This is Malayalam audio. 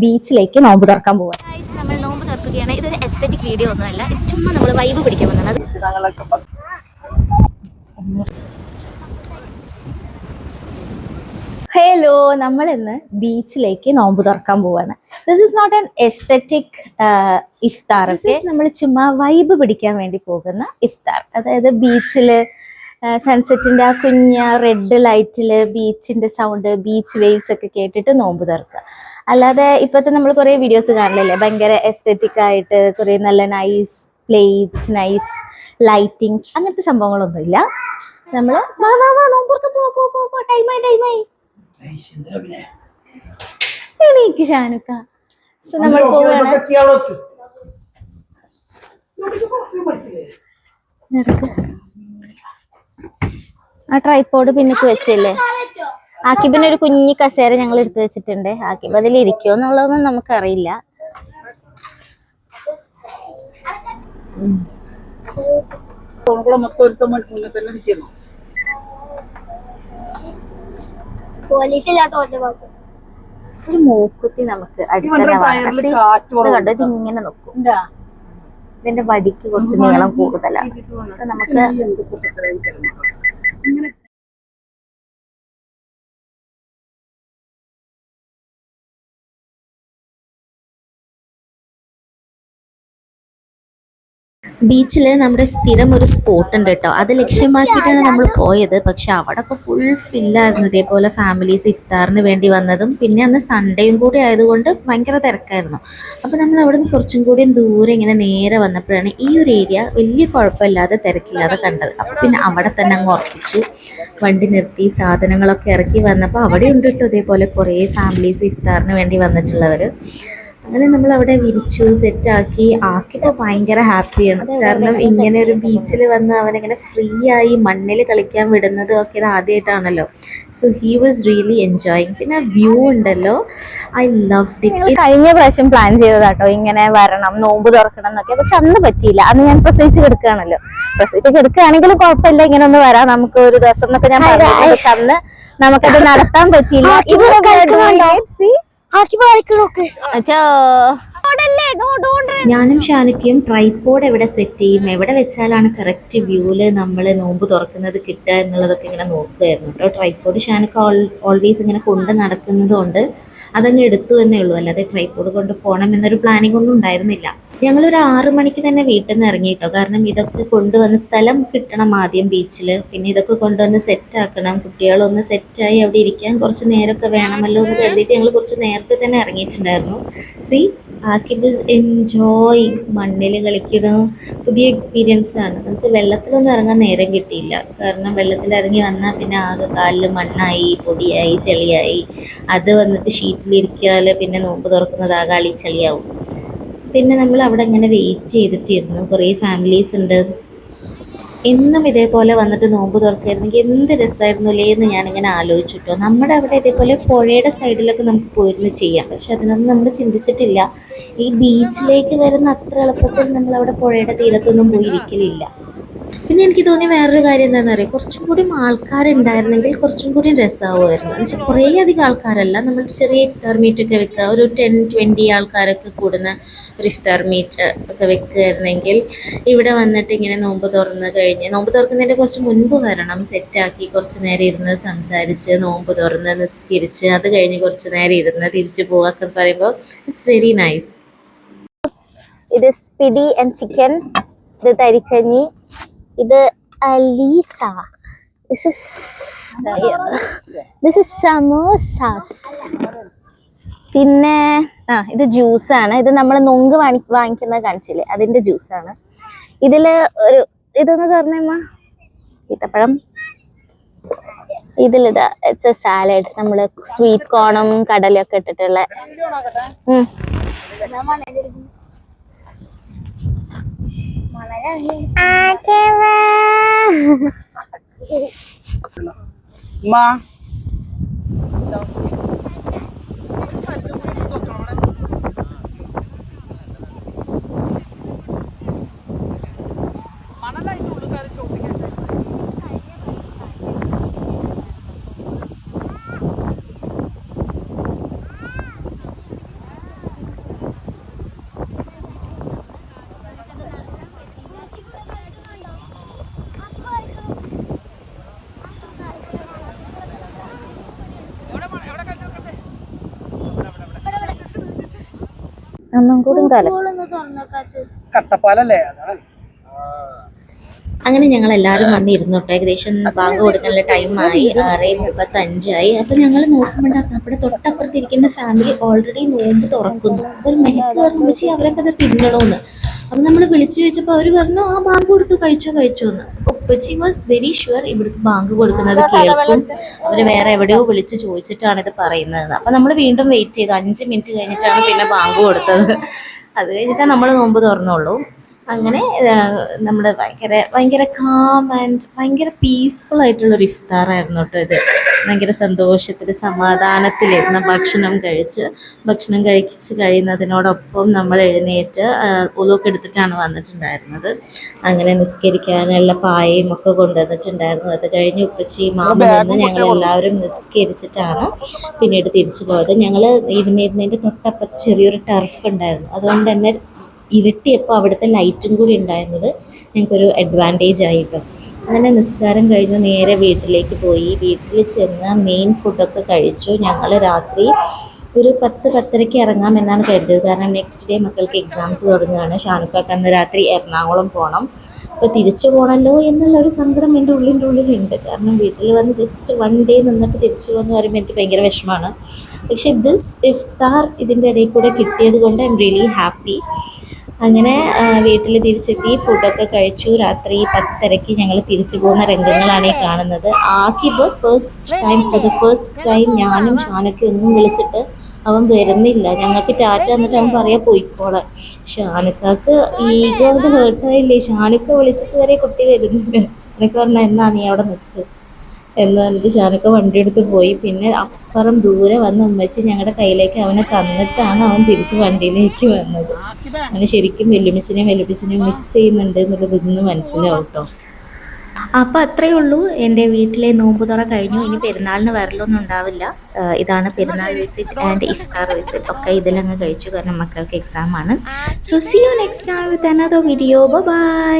ബീച്ചിലേക്ക് നോമ്പ് തുറക്കാൻ പോവാ. നമ്മൾ നോമ്പ് തുറക്കുകയാണ്. ഇതൊരു എസ്തെറ്റിക് വീഡിയോ ഒന്നുമല്ല, ചുമ്മാ നമ്മൾ വൈബ് പിടിക്കാൻ വന്നത്. ഹലോ, നമ്മൾ ഇന്ന് ബീച്ചിലേക്ക് നോമ്പ് തുറക്കാൻ പോവാണ്. This is not an aesthetic ഇഫ്താർ. നമ്മൾ ചുമ്മാ വൈബ് പിടിക്കാൻ വേണ്ടി പോകുന്ന ഇഫ്താർ. അതായത് ബീച്ചില് സൺസെറ്റിന്റെ ആ കുഞ്ഞ റെഡ് ലൈറ്റില് ബീച്ചിന്റെ സൗണ്ട്, ബീച്ച് വേവ്സ് ഒക്കെ കേട്ടിട്ട് നോമ്പ് തുറക്കുക. അല്ലാതെ ഇപ്പോഴത്തെ നമ്മൾ കുറേ വീഡിയോസ് കാണില്ലേ, ഭയങ്കര എസ്തെറ്റിക് ആയിട്ട് കുറേ നല്ല നൈസ് പ്ലേറ്റ്സ്, നൈസ് ലൈറ്റിങ്സ്, അങ്ങനത്തെ സംഭവങ്ങളൊന്നുമില്ല. നമ്മള് ടൈമായി എണീക്ക് ഷാനുക്ക. സോ നമ്മൾ പോവാണ്. ആ ട്രൈപോഡ് പിന്നക്ക് വെച്ചല്ലേ ആക്കിബിന് ഒരു കുഞ്ഞി കസേര ഞങ്ങൾ എടുത്തു വെച്ചിട്ടുണ്ട്. ആക്കിബ് അതിൽ ഇരിക്കുമോ എന്നുള്ളതൊന്നും നമുക്കറിയില്ല. ഒരു മൂക്കുത്തി നമുക്ക് അടുത്ത കണ്ടോ, ഇത് ഇങ്ങനെ നോക്കും. ഇതിന്റെ വടിക്ക് കുറച്ച് നീളം കൂടുതലാണ്. സോ നമുക്ക് ബീച്ചിൽ നമ്മുടെ സ്ഥിരം ഒരു സ്പോട്ട് ഉണ്ട് കേട്ടോ. അത് ലക്ഷ്യമാക്കിയിട്ടാണ് നമ്മൾ പോയത്. പക്ഷെ അവിടെ ഒക്കെ ഫുൾ ഫില്ലായിരുന്നു. ഇതേപോലെ ഫാമിലീസ് ഇഫ്താറിന് വേണ്ടി വന്നതും പിന്നെ അന്ന് സൺഡേയും കൂടി ആയതുകൊണ്ട് ഭയങ്കര തിരക്കായിരുന്നു. അപ്പോൾ നമ്മൾ അവിടെ നിന്ന് കുറച്ചും കൂടി ദൂരെ ഇങ്ങനെ നേരെ വന്നപ്പോഴാണ് ഈ ഒരു ഏരിയ വലിയ കുഴപ്പമില്ലാതെ തിരക്കില്ലാതെ കണ്ടത്. അപ്പോൾ പിന്നെ അവിടെ തന്നെ അങ്ങ് ഉറപ്പിച്ചു. വണ്ടി നിർത്തി സാധനങ്ങളൊക്കെ ഇറക്കി വന്നപ്പോൾ അവിടെ ഉണ്ട് കേട്ടോ ഇതേപോലെ കുറേ ഫാമിലീസ് ഇഫ്താറിന് വേണ്ടി വന്നിട്ടുള്ളവർ. അങ്ങനെ നമ്മൾ അവിടെ വിരിച്ചു, സെറ്റാക്കി. ആക്കിയപ്പോൾ ഭയങ്കര ഹാപ്പിയാണ്. കാരണം ഇങ്ങനെ ഒരു ബീച്ചിൽ വന്ന് അവനിങ്ങനെ ഫ്രീ ആയി മണ്ണിൽ കളിക്കാൻ വിടുന്നതും ഒക്കെ ഇത് ആദ്യമായിട്ടാണല്ലോ. So he was really enjoying. പിന്നെ വ്യൂ ഉണ്ടല്ലോ, ഐ ലവ് ഇറ്റ്. കഴിഞ്ഞ പ്രാവശ്യം പ്ലാൻ ചെയ്തതാട്ടോ ഇങ്ങനെ വരണം, നോമ്പ് തുറക്കണം എന്നൊക്കെ. പക്ഷെ അന്ന് പറ്റിയില്ല. അന്ന് ഞാൻ പ്രസവിച്ച് കിടക്കുകയാണല്ലോ. പ്രസവിച്ച് കിടക്കുകയാണെങ്കിലും കുഴപ്പമില്ല, ഇങ്ങനെ ഒന്ന് വരാം നമുക്ക് ഒരു ദിവസം എന്നൊക്കെ ഞാൻ പറഞ്ഞു. പക്ഷെ അന്ന് നമുക്കത് നടത്താൻ പറ്റിയില്ല. ഞാനും ഷാനുക്കയും ട്രൈപോഡ് എവിടെ സെറ്റ് ചെയ്യും, എവിടെ വെച്ചാലാണ് കറക്റ്റ് വ്യൂല് നമ്മൾ നോമ്പ് തുറക്കുന്നത് കിട്ടുക എന്നുള്ളതൊക്കെ ഇങ്ങനെ നോക്കുകയായിരുന്നു കേട്ടോ. ട്രൈപോഡ് ഷാനുക്ക ഓൾവേസ് ഇങ്ങനെ കൊണ്ട് നടക്കുന്നത് കൊണ്ട് അതങ്ങ് എടുത്തു എന്നേ ഉള്ളൂ. അല്ലാതെ ട്രൈപോഡ് കൊണ്ട് പോകണം എന്നൊരു പ്ലാനിങ് ഒന്നും ഉണ്ടായിരുന്നില്ല. ഞങ്ങളൊരു 6 മണിക്ക് തന്നെ വീട്ടിൽ നിന്ന് ഇറങ്ങി കേട്ടോ. കാരണം ഇതൊക്കെ കൊണ്ടുവന്ന് സ്ഥലം കിട്ടണം ആദ്യം ബീച്ചിൽ. പിന്നെ ഇതൊക്കെ കൊണ്ടുവന്ന് സെറ്റാക്കണം. കുട്ടികളൊന്ന് സെറ്റായി അവിടെ ഇരിക്കാൻ കുറച്ച് നേരമൊക്കെ വേണമല്ലോ എന്ന് കരുതിയിട്ട് ഞങ്ങൾ കുറച്ച് നേരത്തെ തന്നെ ഇറങ്ങിയിട്ടുണ്ടായിരുന്നു. സി ആക്കിബ് എൻജോയ്, മണ്ണിൽ കളിക്കണം. പുതിയ എക്സ്പീരിയൻസ് ആണ്. നമുക്ക് വെള്ളത്തിലൊന്നും ഇറങ്ങാൻ നേരം കിട്ടിയില്ല. കാരണം വെള്ളത്തിൽ ഇറങ്ങി വന്നാൽ പിന്നെ ആകെ കാലിൽ മണ്ണായി, പൊടിയായി, ചെളിയായി. അത് വന്നിട്ട് ഷീറ്റിലിരിക്കാൽ പിന്നെ നോമ്പ് തുറക്കുന്നത് ആകെ അളിച്ചളിയാവും. പിന്നെ നമ്മൾ അവിടെ ഇങ്ങനെ വെയിറ്റ് ചെയ്തിട്ടിരുന്നു. കുറേ ഫാമിലീസ് ഉണ്ട്. എന്നും ഇതേപോലെ വന്നിട്ട് നോമ്പ് തുറക്കായിരുന്നെങ്കിൽ എന്ത് രസമായിരുന്നില്ലേ എന്ന് ഞാനിങ്ങനെ ആലോചിച്ചിട്ടോ. നമ്മുടെ അവിടെ ഇതേപോലെ പുഴയുടെ സൈഡിലൊക്കെ നമുക്ക് പോയിരുന്ന് ചെയ്യാം. പക്ഷെ അതിനൊന്നും നമ്മൾ ചിന്തിച്ചിട്ടില്ല. ഈ ബീച്ചിലേക്ക് വരുന്ന അത്ര എളുപ്പത്തിൽ നമ്മളവിടെ പുഴയുടെ തീരത്തൊന്നും പോയിരിക്കലില്ല. പിന്നെ എനിക്ക് തോന്നി വേറൊരു കാര്യം എന്താണെന്ന് അറിയാം, കുറച്ചും കൂടി ആൾക്കാരുണ്ടായിരുന്നെങ്കിൽ കുറച്ചും കൂടി രസമാവുമായിരുന്നു. എന്ന് വെച്ചാൽ കുറേ അധികം ആൾക്കാരല്ല, നമ്മൾ ചെറിയ ഇഫ്താർ മീറ്റൊക്കെ വെക്കുക, ഒരു 10-20 ആൾക്കാരൊക്കെ കൂടുന്ന ഒരു ഇഫ്താർ മീറ്റ് ഒക്കെ വെക്കുകയായിരുന്നെങ്കിൽ ഇവിടെ വന്നിട്ട് ഇങ്ങനെ നോമ്പ് തുറന്ന് കഴിഞ്ഞ്, നോമ്പ് തുറക്കുന്നതിൻ്റെ കുറച്ച് മുൻപ് വരണം, സെറ്റാക്കി കുറച്ച് നേരം ഇരുന്ന് സംസാരിച്ച് നോമ്പ് തുറന്ന് നിസ്കരിച്ച് അത് കഴിഞ്ഞ് കുറച്ച് നേരം ഇരുന്ന് തിരിച്ചു പോകാമെന്ന് പറയുമ്പോൾ ഇറ്റ്സ് വെരി നൈസ്. ഇത് സ്പിഡി ആൻഡ് ചിക്കൻ, ഇത് തരിക്കഞ്ഞി, ഇത് അലീസ, this is samosas. പിന്നെ ഇത് ജ്യൂസാണ്. ഇത് നമ്മൾ നൊങ്ക് വാങ്ങിക്കുന്നത് കാണിച്ചില്ലേ, അതിന്റെ ജ്യൂസാണ്. ഇതില് ഒരു ഇതൊന്ന് തുറന്നേമ്മ, ഈത്തപ്പഴം. ഇതിലിതാ ഇറ്റ്സ് എ സാലഡ്. നമ്മള് സ്വീറ്റ് കോണും കടലയൊക്കെ ഇട്ടിട്ടുള്ള. ഒന്നും കൂടി കട്ടപ്പാലല്ലേ അതാണ്. അങ്ങനെ ഞങ്ങൾ എല്ലാവരും വന്നിരുന്നു കേട്ടോ. ഏകദേശം ബാങ്ക് കൊടുക്കാനുള്ള ടൈമായി, 6:35 അപ്പം ഞങ്ങൾ നോക്കുമ്പോൾ അവിടെ തൊട്ടപ്പുറത്തിരിക്കുന്ന ഫാമിലി ഓൾറെഡി നോമ്പ് തുറക്കുന്നു. അപ്പോൾ മെഹക്ക് പറഞ്ഞു വെച്ചാൽ അവരൊക്കെ അത് തിന്നണമെന്ന്. അപ്പം നമ്മൾ വിളിച്ചു ചോദിച്ചപ്പോൾ അവർ പറഞ്ഞു ആ ബാങ്ക് കൊടുത്തു, കഴിച്ചോ എന്ന്. ഉപ്പച്ചി വാസ് വെരി ഷുവർ ഇവിടുത്തെ ബാങ്ക് കൊടുക്കുന്നത് കേൾക്കും, അവർ വേറെ എവിടെയോ വിളിച്ച് ചോദിച്ചിട്ടാണ് ഇത് പറയുന്നത്. അപ്പം നമ്മൾ വീണ്ടും വെയിറ്റ് ചെയ്തു. 5 മിനിറ്റ് കഴിഞ്ഞിട്ടാണ് പിന്നെ ബാങ്ക് കൊടുത്തത്. അത് കഴിഞ്ഞിട്ടാണ് നമ്മൾ നോമ്പ് തുറന്നുള്ളൂ. അങ്ങനെ നമ്മൾ ഭയങ്കര കാം ആൻഡ് ഭയങ്കര പീസ്ഫുൾ ആയിട്ടുള്ളൊരു ഇഫ്താറായിരുന്നു കേട്ടോ ഇത്. ഭയങ്കര സന്തോഷത്തിൽ സമാധാനത്തിലിരുന്ന് ഭക്ഷണം കഴിച്ച് കഴിയുന്നതിനോടൊപ്പം നമ്മൾ എഴുന്നേറ്റ് ഉളുവൊക്കെ എടുത്തിട്ടാണ് വന്നിട്ടുണ്ടായിരുന്നത്. അങ്ങനെ നിസ്കരിക്കാനുള്ള പായയും ഒക്കെ കൊണ്ടുവന്നിട്ടുണ്ടായിരുന്നു. അത് കഴിഞ്ഞ് ഉപ്പച്ചി മാമ നിന്ന് ഞങ്ങളെല്ലാവരും നിസ്കരിച്ചിട്ടാണ് പിന്നീട് തിരിച്ചു പോയത്. ഞങ്ങൾ ഇരുന്നിരുന്നതിൻ്റെ തൊട്ടപ്പുറത്ത് ചെറിയൊരു ടർഫ് ഉണ്ടായിരുന്നു. അതുകൊണ്ട് തന്നെ ഇരുട്ടിയപ്പോൾ അവിടുത്തെ ലൈറ്റും കൂടി ഉണ്ടായിരുന്നത് ഞങ്ങൾക്കൊരു അഡ്വാൻറ്റേജ് ആയിട്ടോ. അങ്ങനെ നിസ്കാരം കഴിഞ്ഞ് നേരെ വീട്ടിലേക്ക് പോയി. വീട്ടിൽ ചെന്ന് മെയിൻ ഫുഡൊക്കെ കഴിച്ചു. ഞങ്ങൾ രാത്രി ഒരു 10-10:30 ഇറങ്ങാമെന്നാണ് കരുതിയത്. കാരണം നെക്സ്റ്റ് ഡേ മക്കൾക്ക് എക്സാംസ് തുടങ്ങുകയാണ്. ഷാനുക്കാക്ക് അന്ന് രാത്രി എറണാകുളം പോകണം. അപ്പോൾ തിരിച്ചു പോകണമല്ലോ എന്നുള്ളൊരു സങ്കടം എൻ്റെ ഉള്ളിലുണ്ട്. കാരണം വീട്ടിൽ വന്ന് ജസ്റ്റ് 1 ഡേ നിന്നിട്ട് തിരിച്ചു പോകുമെന്ന് പറയുമ്പോൾ എനിക്ക് ഭയങ്കര വിഷമമാണ്. പക്ഷേ ദിസ് ഇഫ്താർ ഇതിൻ്റെ ഇടയിൽ കൂടെ കിട്ടിയത് കൊണ്ട് ഐ എം റിയലി ഹാപ്പി. അങ്ങനെ വീട്ടിൽ തിരിച്ചെത്തി, ഫുഡൊക്കെ കഴിച്ചു. രാത്രി 10:30 ഞങ്ങൾ തിരിച്ചു പോകുന്ന രംഗങ്ങളാണ് ഈ കാണുന്നത്. Aqib for the first time ഞാനും ഷാനൊക്കെ ഒന്നും വിളിച്ചിട്ട് അവൻ വരുന്നില്ല. ഞങ്ങൾക്ക് ടാറ്റ എന്നിട്ട് അവൻ പറയാ പോയിക്കോളാൻ. ഷാനുക്കാക്ക് ഈഗോ കൊണ്ട് ഹേർട്ടായില്ലേ, ഷാനുക്ക വിളിച്ചിട്ട് വരെ കുട്ടി വരുന്നില്ല. ഷാനുക്ക പറഞ്ഞാൽ എന്നാ നീ അവിടെ നിൽക്ക് എന്ന് പറഞ്ഞിട്ട് ഷാനുക്ക വണ്ടി എടുത്ത് പോയി. പിന്നെ അപ്പുറം ദൂരെ വന്ന് ഉമ്മച്ചി ഞങ്ങളുടെ കയ്യിലേക്ക് അവനെ തന്നിട്ടാണ് അവൻ തിരിച്ച് വണ്ടിയിലേക്ക് വന്നത്. അവന് ശരിക്കും വെല്ലുപ്പിച്ചിനെയും മിസ് ചെയ്യുന്നുണ്ട് എന്നുള്ളത് ഇന്ന് മനസ്സിലാവും കേട്ടോ. അപ്പം അത്രയേ ഉള്ളൂ. എൻ്റെ വീട്ടിലെ നോമ്പുതുറ കഴിഞ്ഞു. ഇനി പെരുന്നാളിന് വരലൊന്നും ഉണ്ടാവില്ല. ഇതാണ് പെരുന്നാൾ വിസിറ്റ് ആൻഡ് ഇഫ്താർ വിസിറ്റ് ഒക്കെ ഇതിലങ്ങ് കഴിച്ചു. കാരണം മക്കൾക്ക് എക്സാം ആണ്. So see you next time with another video. By.